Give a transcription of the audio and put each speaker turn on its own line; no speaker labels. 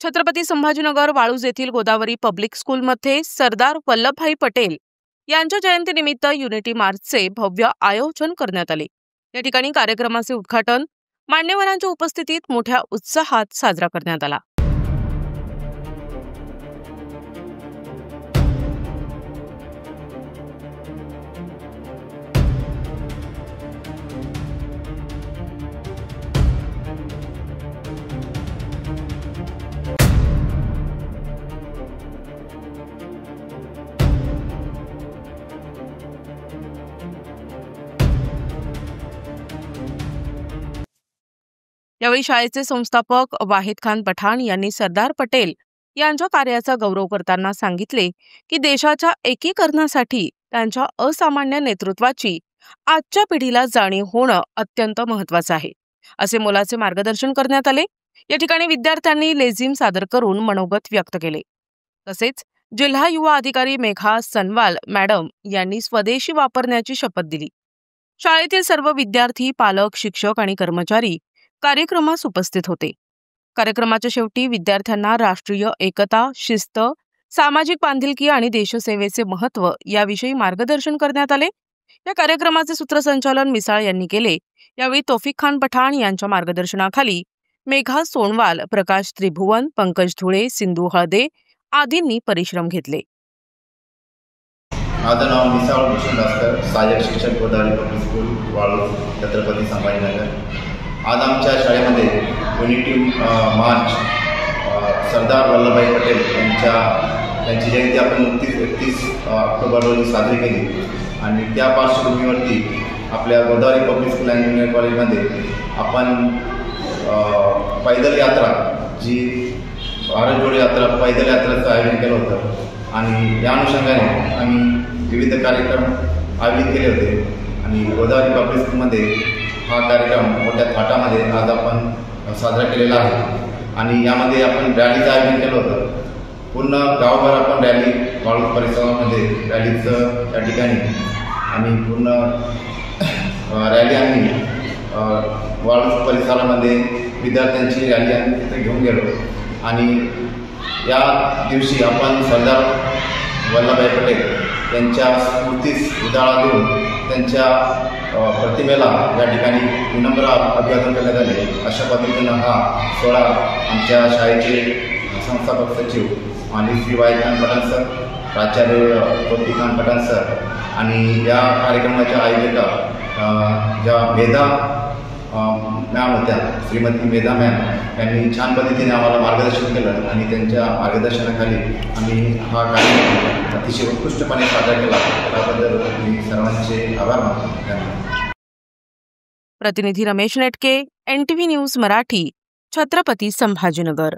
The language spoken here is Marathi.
छत्रपती संभाजीनगर वाळूज येथील गोदावरी पब्लिक स्कूलमध्ये सरदार वल्लभभाई पटेल यांच्या जयंतीनिमित्त युनिटी मार्चचे भव्य आयोजन करण्यात आले। या ठिकाणी कार्यक्रमाचे उद्घाटन मान्यवरांच्या उपस्थितीत मोठ्या उत्साहात साजरा करण्यात आला। यावेळी शाळेचे संस्थापक वाहिद खान पठाण यांनी सरदार पटेल यांच्या कार्याचा गौरव करताना सांगितले की देशाच्या एकीकरणासाठी त्यांच्या असामान्य नेतृत्वाची आजच्या पिढीला जाणीव होणं अत्यंत महत्त्वाचं आहे, असे मोलाचे मार्गदर्शन करण्यात आले। या ठिकाणी विद्यार्थ्यांनी लेझिम सादर करून मनोगत व्यक्त केले। तसेच जिल्हा युवा अधिकारी मेघा सनवाल मॅडम यांनी स्वदेशी वापरण्याची शपथ दिली। शाळेतील सर्व विद्यार्थी, पालक, शिक्षक आणि कर्मचारी कार्यक्रमास उपस्थित होते। कार्यक्रमाच्या शेवटी विद्यार्थ्यांना राष्ट्रीय एकता, शिस्त, सामाजिक बांधिलकी आणि देशसेवेचे महत्त्व याविषयी मार्गदर्शन करण्यात आले। या कार्यक्रमाचे सूत्रसंचालन मिसाळ यांनी केले। यावेळी तौफिक खान पठाण यांच्या मार्गदर्शनाखाली मेघा सोनवाल, प्रकाश त्रिभुवन, पंकज धुळे, सिंधू हळदे आदींनी परिश्रम घेतले।
माझं नाव मिसाळ भूषण भास्कर, सहाय्यक शिक्षक गोदावरी पब्लिक स्कूल वाळूज, छत्रपती संभाजीनगर। आज आमच्या शाळेमध्ये युनिटी मार्च सरदार वल्लभभाई पटेल यांची जयंती आपण 31 ऑक्टोबर रोजी साजरी केली आणि त्या पार्श्वभूमीवरती आपल्या Godavari public school and junior कॉलेजमध्ये आपण पैदल यात्रा, जी भारत जोडो यात्रा, पैदल यात्रेचं आयोजन केलं होतं आणि या अनुषंगाने आम्ही विविध कार्यक्रम आयोजित केले होते आणि गोदावरी पब्लिक स्कूलमध्ये हा कार्यक्रम मोठ्या थाटामध्ये आज आपण साजरा केलेला आहे आणि यामध्ये आपण रॅलीचं आयोजन केलं होतं। पूर्ण गावभर आपण रॅली, वाळूज परिसरामध्ये रॅलीचं त्या ठिकाणी आणि पूर्ण रॅली आम्ही वाळूज परिसरामध्ये विद्यार्थ्यांची रॅली आम्ही तिथे घेऊन गेलो आणि या दिवशी आपण सरदार वल्लभभाई पटेल यांच्या स्मृतीस उजाळा देऊन त्यांच्या प्रतिमेला या ठिकाणी विनम्र अभिवादन करण्यात आले। अशा पद्धतीनं हा सोहळा आमच्या शाळेचे संस्थापक सचिव आणि श्री वाहिद खान पठाण सर, प्राचार्य तौफिक खान पठाण सर आणि या कार्यक्रमाच्या आयोजिका ज्या मेधा मॅम होत्या, श्रीमती मेधा मॅम यांनी छान पद्धतीने आम्हाला मार्गदर्शन केलं आणि त्यांच्या मार्गदर्शनाखाली आम्ही हा कार्यक्रम अतिशय उत्कृष्टपणे साजरा केला। त्याबद्दल मी सर्वांचे आभार मानतो।
प्रतिनिधी रमेश नेटके, NTV न्यूज मराठी, छत्रपती संभाजीनगर।